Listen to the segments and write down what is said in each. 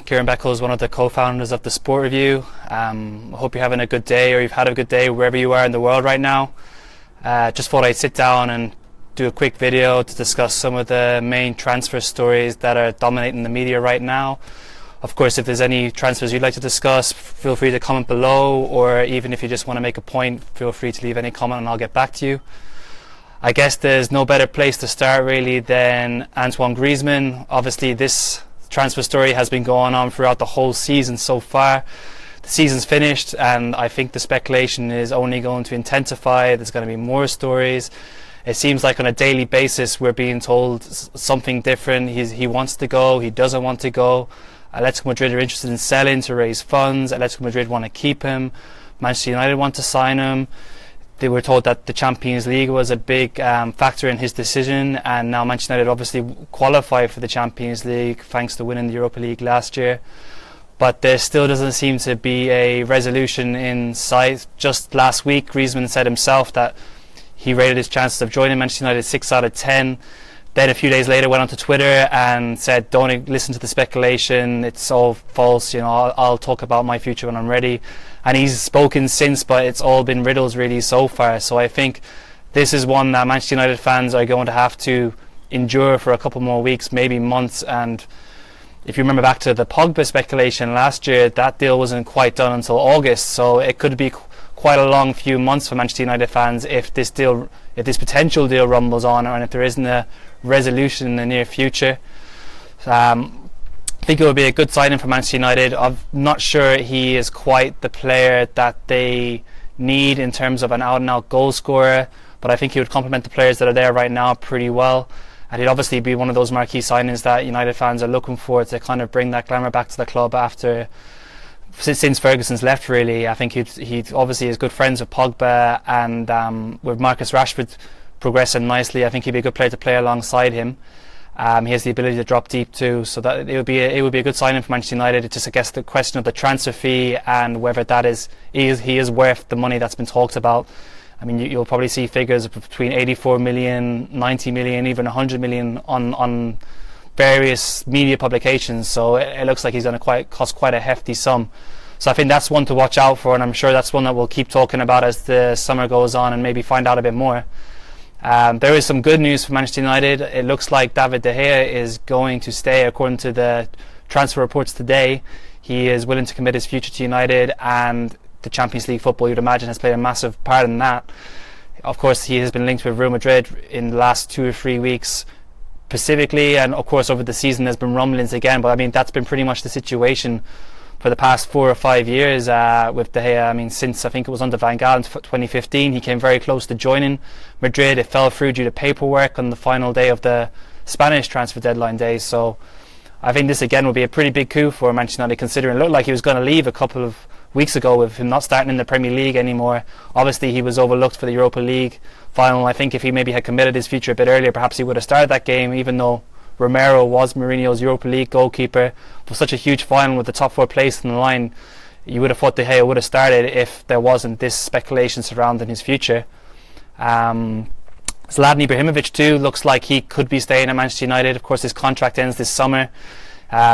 Kieran Beckles, one of the co-founders of the Sport Review. I hope you're having a good day, or you've had a good day wherever you are in the world right now. Just thought I'd sit down and do a quick video to discuss some of the main transfer stories that are dominating the media right now. Of course, if there's any transfers you'd like to discuss, feel free to comment below, or even if you just want to make a point, feel free to leave any comment and I'll get back to you. I guess there's no better place to start really than Antoine Griezmann. Obviously this transfer story has been going on throughout the whole season so far. The season's finished and I think the speculation is only going to intensify. There's going to be more stories. It seems like on a daily basis we're being told something different. He wants to go, he doesn't want to go. Atletico Madrid are interested in selling to raise funds. Atletico Madrid want to keep him. Manchester United want to sign him. They were told that the Champions League was a big factor in his decision, and now Manchester United obviously qualified for the Champions League thanks to winning the Europa League last year. But there still doesn't seem to be a resolution in sight. Just last week Griezmann said himself that he rated his chances of joining Manchester United 6 out of 10. Then a few days later went onto Twitter and said, don't listen to the speculation, it's all false, you know, I'll talk about my future when I'm ready. And he's spoken since, but it's all been riddles really so far. So I think this is one that Manchester United fans are going to have to endure for a couple more weeks, maybe months. And if you remember back to the Pogba speculation last year, that deal wasn't quite done until August, so it could be quite a long few months for Manchester United fans if this potential deal rumbles on, and if there isn't a resolution in the near future. I think it would be a good signing for Manchester United. I'm not sure he is quite the player that they need in terms of an out-and-out goal scorer, but I think he would complement the players that are there right now pretty well, and he'd obviously be one of those marquee signings that United fans are looking for to kind of bring that glamour back to the club since Ferguson's left really. I think he obviously is good friends with Pogba, and with Marcus Rashford progressing nicely, I think he'd be a good player to play alongside him. He has the ability to drop deep too, so that it would be a good signing for Manchester United. It's just, I guess, the question of the transfer fee and whether he is worth the money that's been talked about. I mean, you'll probably see figures of between 84 million, 90 million, even 100 million on various media publications. So it looks like he's going to cost quite a hefty sum. So I think that's one to watch out for, and I'm sure that's one that we'll keep talking about as the summer goes on and maybe find out a bit more. There is some good news for Manchester United. It looks like David De Gea is going to stay, according to the transfer reports today. He is willing to commit his future to United, and the Champions League football, you'd imagine, has played a massive part in that. Of course, he has been linked with Real Madrid in the last 2 or 3 weeks specifically, and of course over the season there's been rumblings again, but I mean that's been pretty much the situation for the past 4 or 5 years with De Gea. I mean, since I think it was under Van Gaal in 2015, he came very close to joining Madrid. It fell through due to paperwork on the final day of the Spanish transfer deadline day. So I think this again will be a pretty big coup for Manchester United, considering it looked like he was going to leave a couple of weeks ago with him not starting in the Premier League anymore. Obviously he was overlooked for the Europa League final. I think if he maybe had committed his future a bit earlier, perhaps he would have started that game, even though Romelu was Mourinho's Europa League goalkeeper. For such a huge final with the top 4 placed in the line, you would have thought De Gea would have started if there wasn't this speculation surrounding his future. Zlatan Ibrahimovic too looks like he could be staying at Manchester United. Of course his contract ends this summer.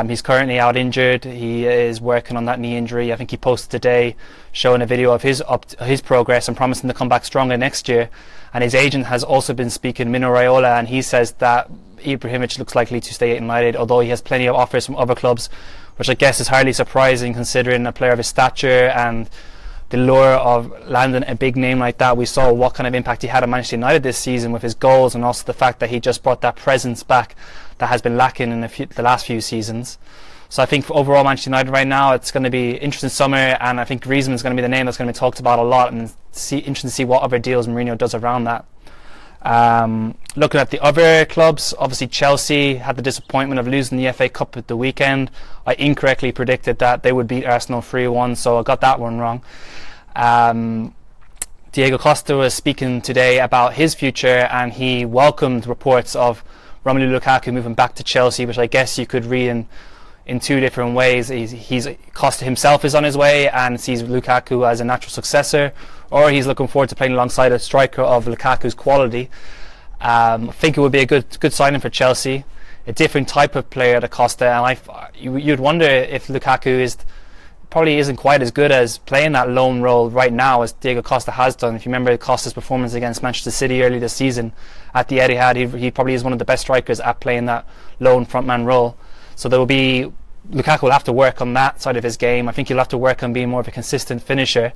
He's currently out injured. He is working on that knee injury. I think he posted today showing a video of his progress and promising to come back stronger next year. And his agent has also been speaking, Mino Raiola, and he says that Ibrahimovic looks likely to stay at United, although he has plenty of offers from other clubs, which I guess is hardly surprising considering a player of his stature and the lure of landing a big name like that. We saw what kind of impact he had on Manchester United this season with his goals, and also the fact that he just brought that presence back that has been lacking in the last few seasons. So I think for overall Manchester United right now, it's going to be an interesting summer, and I think Griezmann is going to be the name that's going to be talked about a lot, and interesting to see what other deals Mourinho does around that. Looking at the other clubs, obviously Chelsea had the disappointment of losing the FA Cup at the weekend. I incorrectly predicted that they would beat Arsenal 3-1, so I got that one wrong. Diego Costa was speaking today about his future, and he welcomed reports of Romelu Lukaku moving back to Chelsea, which I guess you could read in 2 different ways. Costa himself is on his way and sees Lukaku as a natural successor, or he's looking forward to playing alongside a striker of Lukaku's quality. I think it would be a good signing for Chelsea. a different type of player to Costa, and you'd wonder if Lukaku probably isn't quite as good as playing that lone role right now as Diego Costa has done. If you remember Costa's performance against Manchester City early this season at the Etihad, he probably is one of the best strikers at playing that lone frontman role. So Lukaku will have to work on that side of his game. I think he'll have to work on being more of a consistent finisher.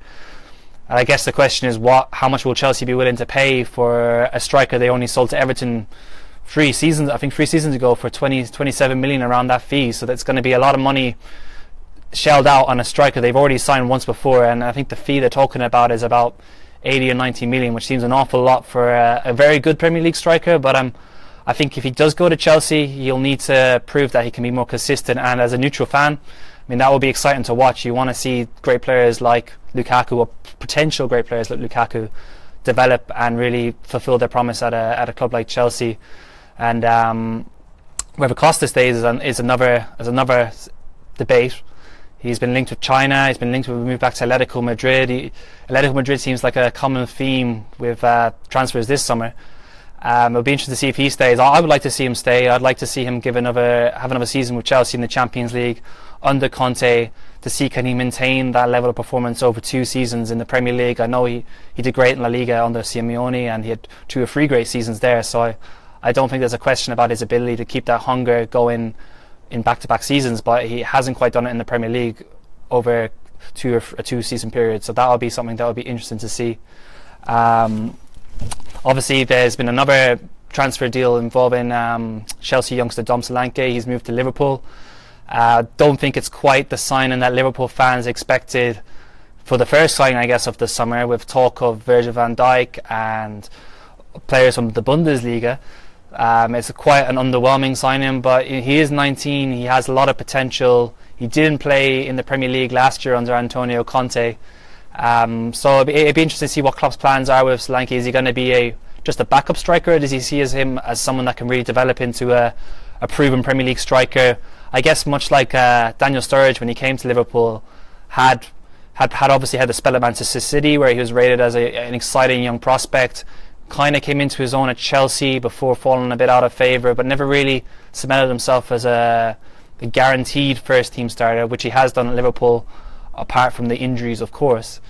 And I guess the question is, how much will Chelsea be willing to pay for a striker they only sold to Everton 3 seasons ago for 27 million, around that fee? So that's going to be a lot of money shelled out on a striker they've already signed once before, and I think the fee they're talking about is about 80 or 90 million, which seems an awful lot for a very good Premier League striker. But I think if he does go to Chelsea, he'll need to prove that he can be more consistent, and as a neutral fan, I mean, that will be exciting to watch. You want to see great players like Lukaku, or potential great players like Lukaku, develop and really fulfill their promise at a club like Chelsea. And whether Costa stays is another debate. He's been linked with China. He's been linked with a move back to Atletico Madrid. Atletico Madrid seems like a common theme with transfers this summer. It'll be interesting to see if he stays. I would like to see him stay. I'd like to see him have another season with Chelsea in the Champions League under Conte, to see can he maintain that level of performance over 2 seasons in the Premier League. I know he did great in La Liga under Simeone, and he had 2 or 3 great seasons there. So I don't think there's a question about his ability to keep that hunger going in back-to-back seasons, but he hasn't quite done it in the Premier League over a 2-season period. So that'll be something that will be interesting to see. Obviously, there's been another transfer deal involving Chelsea youngster Dom Solanke. He's moved to Liverpool. Don't think it's quite the signing that Liverpool fans expected for the first signing, I guess, of the summer, with talk of Virgil van Dijk and players from the Bundesliga. It's quite an underwhelming signing, but he is 19. He has a lot of potential. He didn't play in the Premier League last year under Antonio Conte. So it'd be interesting to see what Klopp's plans are with Solanke. Is he going to be just a backup striker, or does he see him as someone that can really develop into a proven Premier League striker? I guess much like Daniel Sturridge when he came to Liverpool had obviously had the spell at Manchester City, where he was rated as an exciting young prospect. Kind of came into his own at Chelsea before falling a bit out of favour, but never really cemented himself as a guaranteed first team starter, which he has done at Liverpool, apart from the injuries, of course.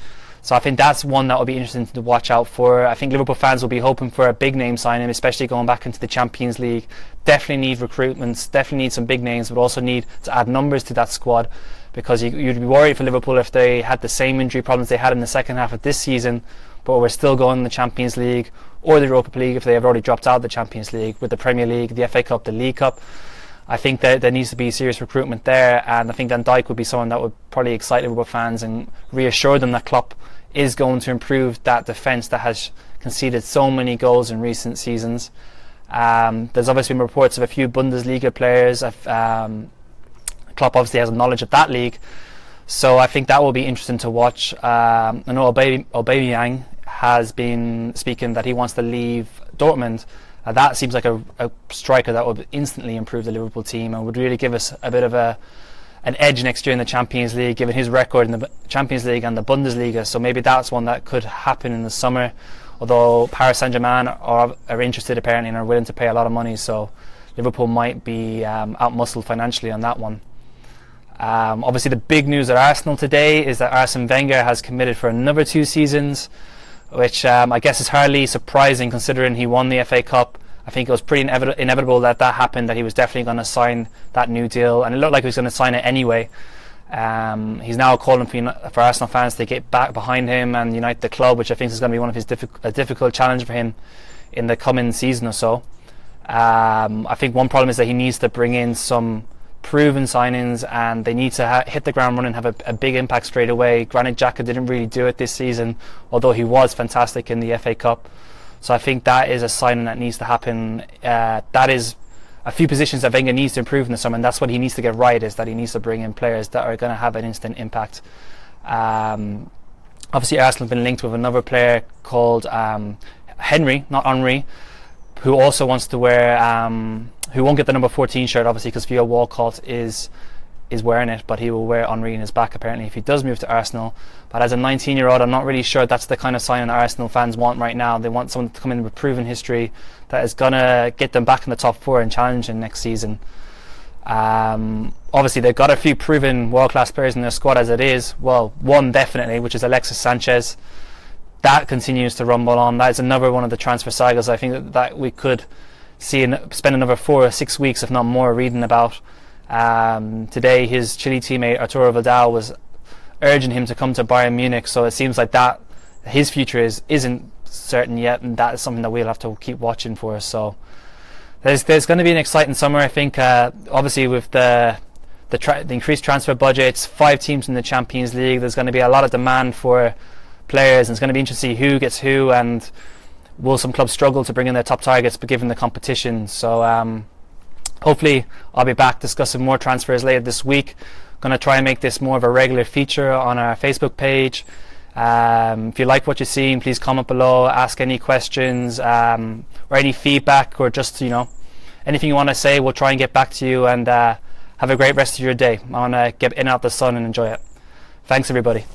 So I think that's one that will be interesting to watch out for. I think Liverpool fans will be hoping for a big name signing, especially going back into the Champions League. Definitely need recruitments, definitely need some big names, but also need to add numbers to that squad, because you'd be worried for Liverpool if they had the same injury problems they had in the second half of this season, but we're still going in the Champions League or the Europa League if they have already dropped out of the Champions League, with the Premier League, the FA Cup, the League Cup. I think that there needs to be serious recruitment there, and I think Van Dijk would be someone that would probably excite Liverpool fans and reassure them that Klopp is going to improve that defence that has conceded so many goals in recent seasons. There's obviously been reports of a few Bundesliga players. Klopp obviously has knowledge of that league, so I think that will be interesting to watch. I know Aubameyang has been speaking that he wants to leave Dortmund. That seems like a striker that would instantly improve the Liverpool team and would really give us a bit of an edge next year in the Champions League, given his record in the Champions League and the Bundesliga. So maybe that's one that could happen in the summer, although Paris Saint-Germain are interested apparently and are willing to pay a lot of money, so Liverpool might be out-muscled financially on that one. Obviously the big news at Arsenal today is that Arsene Wenger has committed for another 2 seasons, which I guess is hardly surprising considering he won the FA Cup. I think it was pretty inevitable that happened, that he was definitely going to sign that new deal, and it looked like he was going to sign it anyway. He's now calling for Arsenal fans to get back behind him and unite the club, which I think is going to be one of his a difficult challenge for him in the coming season or so. I think one problem is that he needs to bring in some proven signings, and they need to hit the ground running, have a big impact straight away. Granit Xhaka didn't really do it this season, although he was fantastic in the FA Cup. So I think that is a signing that needs to happen. That is a few positions that Wenger needs to improve in the summer, and that's what he needs to get right, is that he needs to bring in players that are going to have an instant impact. Obviously Arsenal have been linked with another player called Henry, not Henry, who also wants to wear who won't get the number 14 shirt, obviously, because Theo Walcott is is wearing it, but he will wear Henry in his back apparently if he does move to Arsenal. But as a 19-year-old, I'm not really sure that's the kind of signing Arsenal fans want right now. They want someone to come in with proven history that is going to get them back in the top 4 and challenging next season. Obviously they've got a few proven world-class players in their squad as it is. Well, one definitely, which is Alexis Sanchez. That continues to rumble on. That is another one of the transfer sagas I think that we could see spend another 4 or 6 weeks, if not more, reading about. Today his Chile teammate Arturo Vidal was urging him to come to Bayern Munich, so it seems like that his future isn't certain yet, and that is something that we'll have to keep watching for. So there's going to be an exciting summer, I think. Obviously with the increased transfer budgets, 5 teams in the Champions League, there's going to be a lot of demand for players, and it's going to be interesting to see who gets who, and will some clubs struggle to bring in their top targets but given the competition. So hopefully I'll be back discussing more transfers later this week. Going to try and make this more of a regular feature on our Facebook page. If you like what you're seeing, please comment below, ask any questions or any feedback, or just anything you want to say. We'll try and get back to you, and have a great rest of your day. I want to get in and out the sun and enjoy it. Thanks everybody.